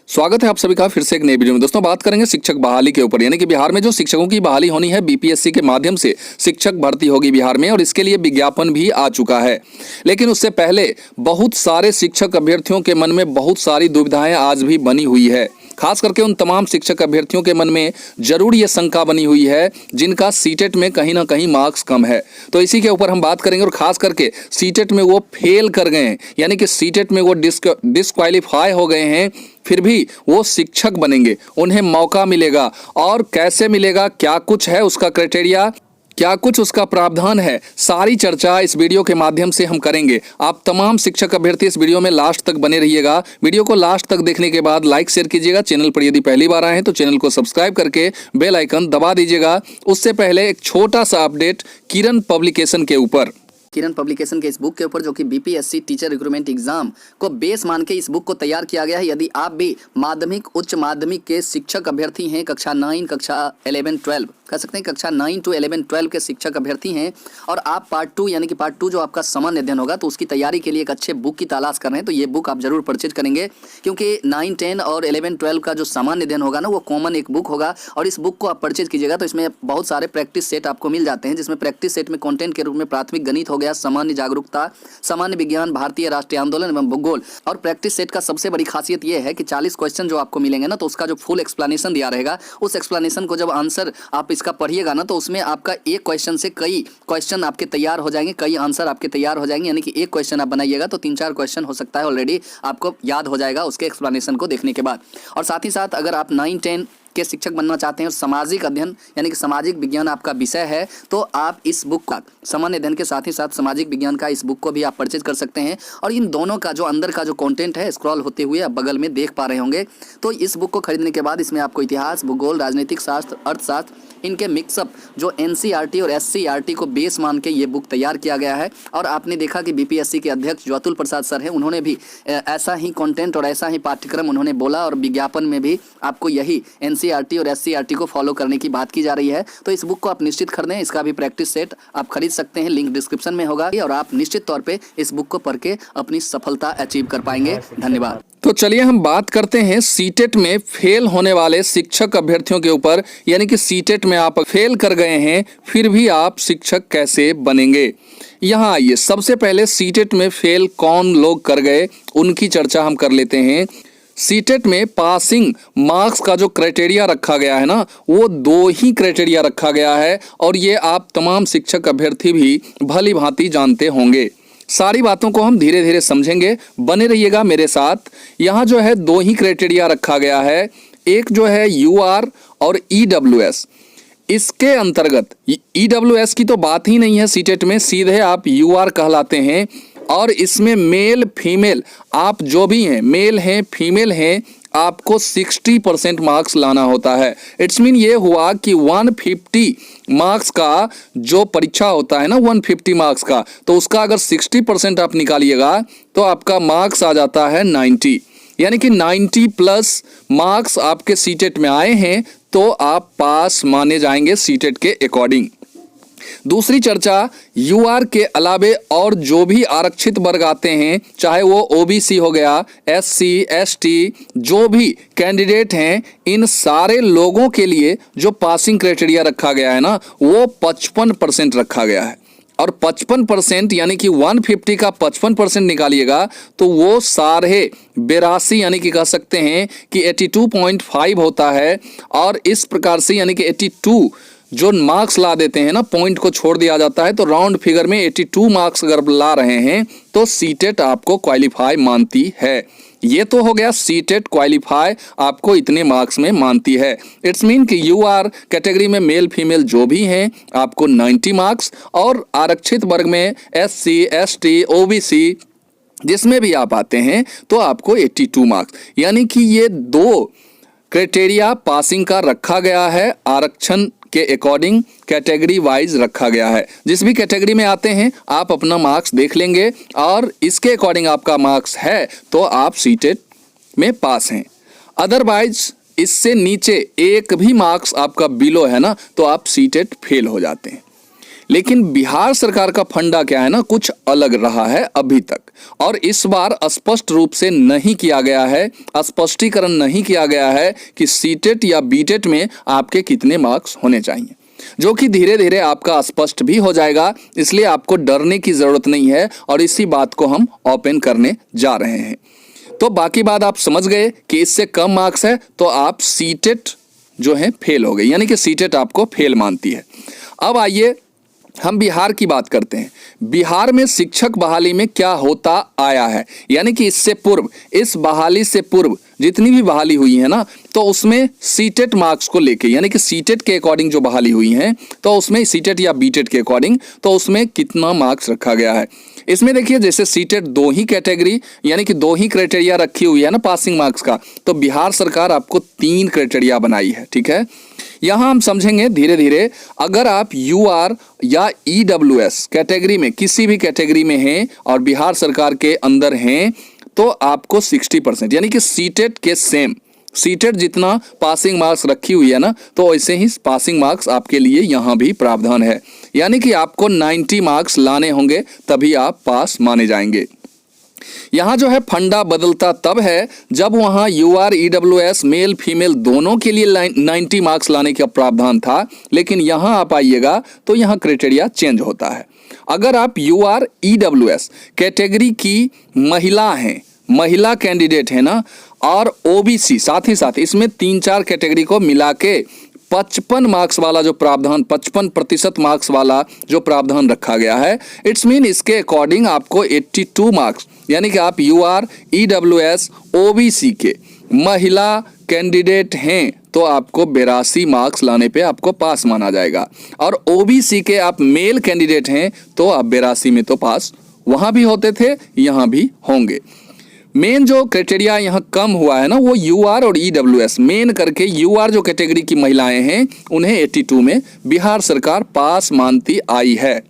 स्वागत है आप सभी का फिर से एक नई वीडियो में। दोस्तों बात करेंगे शिक्षक बहाली के ऊपर, यानी कि बिहार में जो शिक्षकों की बहाली होनी है, बीपीएससी के माध्यम से शिक्षक भर्ती होगी बिहार में और इसके लिए विज्ञापन भी आ चुका है। लेकिन उससे पहले बहुत सारे शिक्षक अभ्यर्थियों के मन में बहुत सारी दुविधाएं आज भी बनी हुई है। खास करके उन तमाम शिक्षक अभ्यर्थियों के मन में जरूर ये शंका बनी हुई है जिनका सीटेट में कहीं ना कहीं मार्क्स कम है। तो इसी के ऊपर हम बात करेंगे और खास करके सीटेट में वो फेल कर गए हैं, यानी कि सीटेट में वो डिस्क्वालीफाई हो गए हैं, फिर भी वो शिक्षक बनेंगे, उन्हें मौका मिलेगा। और कैसे मिलेगा, क्या कुछ है उसका क्राइटेरिया, क्या कुछ उसका प्रावधान है, सारी चर्चा इस वीडियो के माध्यम से हम करेंगे। आप तमाम शिक्षक अभ्यर्थी इस वीडियो में लास्ट तक बने रहिएगा। वीडियो को लास्ट तक देखने के बाद लाइक शेयर कीजिएगा। चैनल पर यदि पहली बार आए हैं तो चैनल को सब्सक्राइब करके बेल आइकन दबा दीजिएगा। उससे पहले एक छोटा सा अपडेट किरण पब्लिकेशन के ऊपर। किरण पब्लिकेशन के इस बुक के ऊपर जो कि बीपीएससी टीचर रिक्रूटमेंट एग्जाम को बेस मान के इस बुक को तैयार किया गया है। यदि आप भी माध्यमिक उच्च माध्यमिक के शिक्षक अभ्यर्थी हैं, कक्षा 9 कक्षा 11 12 कह सकते हैं, कक्षा 9 to 11 12 के शिक्षक अभ्यर्थी हैं और आप पार्ट 2 यानी कि पार्ट 2 जो आपका सामान्य अध्ययन होगा तो उसकी तैयारी के लिए एक अच्छे बुक की तलाश कर रहे हैं, तो ये बुक आप जरूर परचेज करेंगे। क्योंकि 9 10 और 11 12 का जो सामान्य अध्ययन होगा ना, वो कॉमन एक बुक होगा और इस बुक को आप परचेज कीजिएगा तो इसमें बहुत सारे प्रैक्टिस सेट आपको मिल जाते हैं, जिसमें प्रैक्टिस सेट में कंटेंट के रूप में प्राथमिक गणित हो गया, सामान्य जागरूकता, सामान्य विज्ञान, भारतीय राष्ट्रीय आंदोलन एवं भूगोल। और प्रैक्टिस सेट का सबसे बड़ी खासियत यह है कि 40 क्वेश्चन जो आपको मिलेंगे ना, तो उसका जो फुल एक्सप्लेनेशन दिया रहेगा, उस एक्सप्लेनेशन को जब आंसर आप इसका पढ़िएगा ना, तो उसमें आपका एक क्वेश्चन से कई क्वेश्चन आपके तैयार हो जाएंगे, कई आंसर आपके तैयार हो जाएंगे। यानी कि एक क्वेश्चन आप बनाइएगा तो 3-4 क्वेश्चन हो सकता है ऑलरेडी आपको याद हो जाएगा उसके एक्सप्लेनेशन को देखने के बाद। और साथ ही साथ अगर आप 9 10 के शिक्षक बनना चाहते हैं और सामाजिक अध्ययन यानी कि सामाजिक विज्ञान आपका विषय है, तो आप इस बुक का सामान्य अध्ययन के साथ ही साथ सामाजिक विज्ञान का इस बुक को भी आप परचेज कर सकते हैं। और इन दोनों का जो अंदर का जो कंटेंट है, स्क्रॉल होते हुए आप बगल में देख पा रहे होंगे। तो इस बुक को खरीदने के बाद इसमें आपको इतिहास, भूगोल, राजनीतिक शास्त्र, अर्थशास्त्र, इनके मिक्सअप जो एनसीईआरटी और एससीईआरटी को बेस मान के ये बुक तैयार किया गया है। और आपने देखा कि बीपीएससी के अध्यक्ष जो अतुल प्रसाद सर हैं, उन्होंने भी ऐसा ही कंटेंट और ऐसा ही पाठ्यक्रम उन्होंने बोला और विज्ञापन में भी आपको यही एनसीईआरटी और एससीईआरटी को फॉलो करने की बात की जा रही है। तो इस बुक को आप निश्चित खरीदें, इसका भी प्रैक्टिस सेट आप खरीद सकते हैं, लिंक डिस्क्रिप्शन में होगा और आप निश्चित तौर पर इस बुक को पढ़ के अपनी सफलता अचीव कर पाएंगे। धन्यवाद। तो चलिए हम बात करते हैं सीटेट में फेल होने वाले शिक्षक अभ्यर्थियों के ऊपर, यानी कि सीटेट में आप फेल कर गए हैं फिर भी आप शिक्षक कैसे बनेंगे। यहाँ आइए, सबसे पहले सीटेट में फेल कौन लोग कर गए उनकी चर्चा हम कर लेते हैं। सीटेट में पासिंग मार्क्स का जो क्राइटेरिया रखा गया है ना, वो 2 ही क्राइटेरिया रखा गया है और ये आप तमाम शिक्षक अभ्यर्थी भी भली भांति जानते होंगे। सारी बातों को हम धीरे धीरे समझेंगे, बने रहिएगा मेरे साथ। यहाँ जो है 2 ही क्राइटेरिया रखा गया है, एक जो है यूआर और ईडब्ल्यूएस। इसके अंतर्गत ईडब्ल्यूएस की तो बात ही नहीं है सीटेट में, सीधे आप यूआर कहलाते हैं। और इसमें मेल फीमेल आप जो भी हैं, मेल हैं फीमेल हैं, आपको 60% मार्क्स लाना होता है। इट्स मीन ये हुआ कि 150 मार्क्स का जो परीक्षा होता है ना, 150 मार्क्स का, तो उसका अगर 60% आप निकालिएगा तो आपका मार्क्स आ जाता है 90, यानी कि 90 प्लस मार्क्स आपके सीटेट में आए हैं तो आप पास माने जाएंगे सीटेट के अकॉर्डिंग। दूसरी चर्चा, यूआर के अलावे और जो भी आरक्षित वर्ग आते हैं, चाहे वो ओबीसी हो गया, एससी एसटी, जो भी कैंडिडेट हैं, इन सारे लोगों के लिए जो पासिंग क्राइटेरिया रखा गया है ना, वो 55% रखा गया है। और 55% यानी कि 150 का 55% निकालिएगा तो वो सारे 82 यानी कि कह सकते हैं कि 82.5 होता है। और इस प्रकार से यानी कि 82 जो मार्क्स ला देते हैं ना, पॉइंट को छोड़ दिया जाता है, तो राउंड फिगर में 82 मार्क्स अगर ला रहे हैं तो सीटेट आपको क्वालिफाई मानती है। ये तो हो गया सीटेट क्वालिफाई आपको इतने मार्क्स में मानती है। इट्स मीन कि यूआर कैटेगरी में मेल फीमेल जो भी हैं आपको 90 मार्क्स, और आरक्षित वर्ग में एससी एसटी ओबीसी जिसमें भी आप आते हैं तो आपको 82 मार्क्स, यानी कि ये 2 क्राइटेरिया पासिंग का रखा गया है, आरक्षण के अकॉर्डिंग कैटेगरी वाइज रखा गया है। जिस भी कैटेगरी में आते हैं आप अपना मार्क्स देख लेंगे और इसके अकॉर्डिंग आपका मार्क्स है तो आप सीटेट में पास हैं। अदरवाइज इससे नीचे एक भी मार्क्स आपका बिलो है ना, तो आप सीटेट फेल हो जाते हैं। लेकिन बिहार सरकार का फंडा क्या है ना, कुछ अलग रहा है अभी तक, और इस बार स्पष्ट रूप से नहीं किया गया है, स्पष्टीकरण नहीं किया गया है कि सीटेट या बीटेट में आपके कितने मार्क्स होने चाहिए, जो कि धीरे धीरे आपका स्पष्ट भी हो जाएगा। इसलिए आपको डरने की जरूरत नहीं है और इसी बात को हम ओपन करने जा रहे हैं। तो बाकी बात आप समझ गए कि इससे कम मार्क्स है तो आप सीटेट जो है फेल हो गए, यानी कि सीटेट आपको फेल मानती है। अब आइए हम बिहार की बात करते हैं। बिहार में शिक्षक बहाली में क्या होता आया है, यानी कि इससे पूर्व, इस बहाली से पूर्व जितनी भी बहाली हुई है ना, तो उसमें सीटेट मार्क्स को लेके, यानी कि सीटेट के अकॉर्डिंग जो बहाली हुई है, तो उसमें सीटेट या बीटेट के अकॉर्डिंग तो उसमें कितना मार्क्स रखा गया है। इसमें देखिए जैसे सीटेट 2 ही कैटेगरी यानी कि 2 ही क्राइटेरिया रखी हुई है ना पासिंग मार्क्स का, तो बिहार सरकार आपको 3 क्राइटेरिया बनाई है। ठीक है, यहां हम समझेंगे धीरे धीरे। अगर आप यूआर या ईडब्ल्यूएस कैटेगरी में, किसी भी कैटेगरी में हैं और बिहार सरकार के अंदर हैं, तो आपको 60% यानी कि सीटेट के सेम, सीटेट जितना पासिंग मार्क्स रखी हुई है ना, तो वैसे ही पासिंग मार्क्स आपके लिए यहाँ भी प्रावधान है, यानी कि आपको 90 मार्क्स लाने होंगे तभी आप पास माने जाएंगे। यहाँ जो है फंडा बदलता तब है जब वहाँ यूआर ईडब्ल्यूएस मेल फीमेल दोनों के लिए 90 मार्क्स लाने का प्रावधान था, लेकिन यहाँ आप आइएगा तो यहाँ क्राइटेरिया चेंज होता है। अगर आप यूआर ईडब्ल्यूएस कैटेगरी की महिला हैं, महिला कैंडिडेट है ना, और ओबीसी साथ ही साथ, इसमें 3-4 कैटेगरी को मिला के 55 मार्क्स वाला जो प्रावधान, 55% मार्क्स वाला जो प्रावधान रखा गया है, इट्स मीन इसके अकॉर्डिंग आपको 82 मार्क्स, यानी कि आप यूआर ईडब्ल्यूएस ओबीसी के महिला कैंडिडेट हैं तो आपको 82 मार्क्स लाने पे आपको पास माना जाएगा, और ओबीसी के आप मेल कैंडिडेट हैं तो आप 82 में तो पास वहां भी होते थे, यहां भी होंगे। मेन जो क्राइटेरिया यहाँ कम हुआ है ना, वो यूआर और ईडब्ल्यूएस मेन करके, यूआर जो कैटेगरी की महिलाएं हैं उन्हें 82 में बिहार सरकार पास मानती आई है,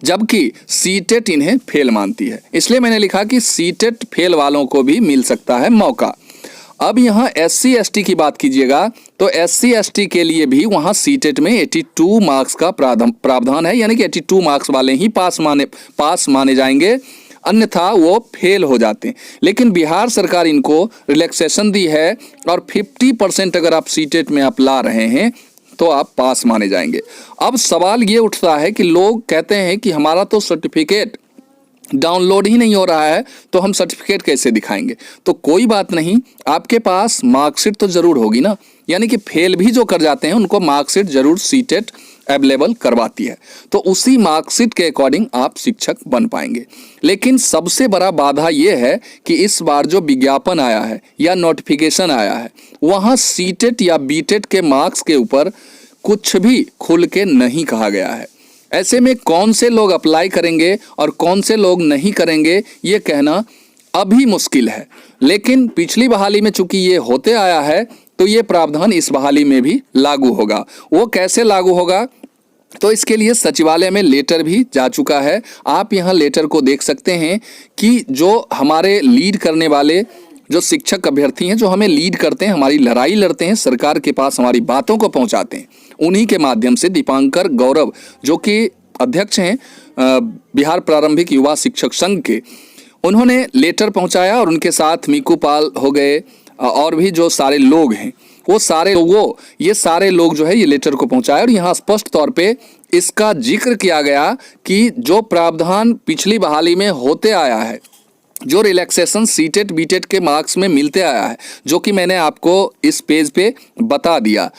जबकि सीटेट इन्हें फेल मानती है। इसलिए मैंने लिखा कि सीटेट फेल वालों को भी मिल सकता है मौका। अब यहाँ SC ST की बात कीजिएगा तो SC ST के लिए भी वहाँ सीटेट में 82 मार्क्स का प्रावधान है, यानी कि 82 मार्क्स वाले ही पास माने जाएंगे, अन्यथा वो फेल हो जाते हैं। लेकिन बिहार सरकार इनको रिलैक्सेशन दी है और 50% अगर आप सीटेट में आप ला रहे हैं तो आप पास माने जाएंगे। अब सवाल ये उठता है कि लोग कहते हैं कि हमारा तो सर्टिफिकेट डाउनलोड ही नहीं हो रहा है तो हम सर्टिफिकेट कैसे दिखाएंगे। तो कोई बात नहीं, आपके पास मार्कशीट तो जरूर होगी ना, यानी कि फेल भी जो कर जाते हैं उनको मार्कशीट जरूर सीटेट अवेलेबल करवाती है, तो उसी मार्कशीट के अकॉर्डिंग आप शिक्षक बन पाएंगे। लेकिन सबसे बड़ा बाधा यह है कि इस बार जो विज्ञापन आया है या नोटिफिकेशन आया है, वहाँ सीटेट या बीटेट के मार्क्स के ऊपर कुछ भी खुल के नहीं कहा गया है। ऐसे में कौन से लोग अप्लाई करेंगे और कौन से लोग नहीं करेंगे ये कहना अभी मुश्किल है। लेकिन पिछली बहाली में चूंकि ये होते आया है तो ये प्रावधान इस बहाली में भी लागू होगा। वो कैसे लागू होगा, तो इसके लिए सचिवालय में लेटर भी जा चुका है। आप यहाँ लेटर को देख सकते हैं कि जो हमारे लीड करने वाले जो शिक्षक अभ्यर्थी हैं, जो हमें लीड करते हैं, हमारी लड़ाई लड़ते हैं, सरकार के पास हमारी बातों को पहुंचाते हैं, उन्हीं के माध्यम से दीपांकर गौरव जो कि अध्यक्ष हैं बिहार प्रारंभिक युवा शिक्षक संघ के, उन्होंने लेटर पहुंचाया और उनके साथ मीकू पाल हो गए और भी जो सारे लोग हैं ये सारे लोग जो है ये लेटर को पहुंचाए। और यहाँ स्पष्ट तौर पे इसका जिक्र किया गया कि जो प्रावधान पिछली बहाली में होते आया है, जो रिलैक्सेशन सीटेट बीटेट के मार्क्स में मिलते आया है, जो कि मैंने आपको इस पेज पे बता दिया,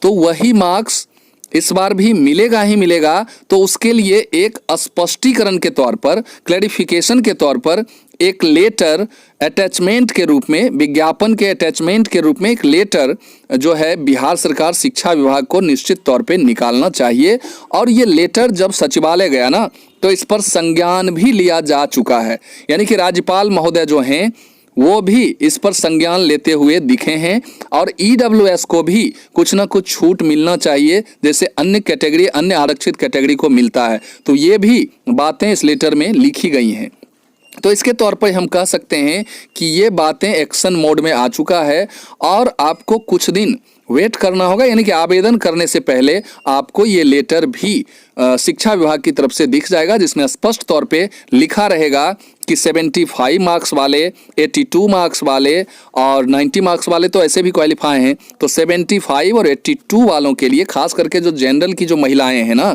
तो वही मार्क्स इस बार भी मिलेगा ही मिलेगा। तो उसके लिए एक स्पष्टीकरण के तौर पर, क्लैरिफिकेशन के तौर पर एक लेटर अटैचमेंट के रूप में, विज्ञापन के अटैचमेंट के रूप में एक लेटर जो है बिहार सरकार शिक्षा विभाग को निश्चित तौर पे निकालना चाहिए। और ये लेटर जब सचिवालय गया ना तो इस पर संज्ञान भी लिया जा चुका है, यानी कि राज्यपाल महोदय जो हैं वो भी इस पर संज्ञान लेते हुए दिखे हैं। और ईडब्ल्यूएस को भी कुछ ना कुछ छूट मिलना चाहिए जैसे अन्य कैटेगरी, अन्य आरक्षित कैटेगरी को मिलता है, तो ये भी बातें इस लेटर में लिखी गई हैं। तो इसके तौर पर हम कह सकते हैं कि ये बातें एक्शन मोड में आ चुका है और आपको कुछ दिन वेट करना होगा, यानी कि आवेदन करने से पहले आपको ये लेटर भी शिक्षा विभाग की तरफ से दिख जाएगा, जिसमें स्पष्ट तौर पे लिखा रहेगा कि 75 मार्क्स वाले, 82 मार्क्स वाले और 90 मार्क्स वाले तो ऐसे भी क्वालिफाई हैं, तो 75 और 82 वालों के लिए, खास करके जो जनरल की जो महिलाएं हैं ना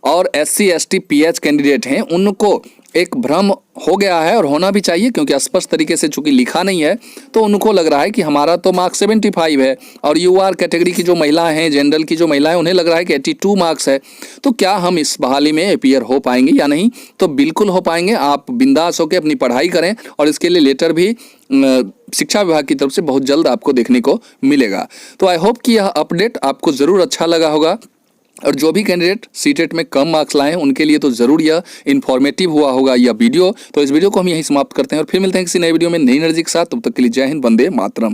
और SC ST PH कैंडिडेट हैं, उनको एक भ्रम हो गया है और होना भी चाहिए, क्योंकि स्पष्ट तरीके से चूंकि लिखा नहीं है तो उनको लग रहा है कि हमारा तो मार्क्स 75 है, और UR कैटेगरी की जो महिलाएं हैं, जनरल की जो महिलाएं, उन्हें लग रहा है कि 82 मार्क्स है। तो क्या हम इस बहाली में अपीयर हो पाएंगे या नहीं? तो बिल्कुल हो पाएंगे। आप बिंदास होकर अपनी पढ़ाई करें, और इसके लिए लेटर भी शिक्षा विभाग की तरफ से बहुत जल्द आपको देखने को मिलेगा। तो आई होप कि यह अपडेट आपको ज़रूर अच्छा लगा होगा, और जो भी कैंडिडेट सीटेट में कम मार्क्स लाए हैं उनके लिए तो ज़रूर यह इन्फॉर्मेटिव हुआ होगा यह वीडियो। तो इस वीडियो को हम यहीं समाप्त करते हैं और फिर मिलते हैं किसी नए वीडियो में नई एनर्जी के साथ। तब तक के लिए जय हिंद, वंदे मातरम।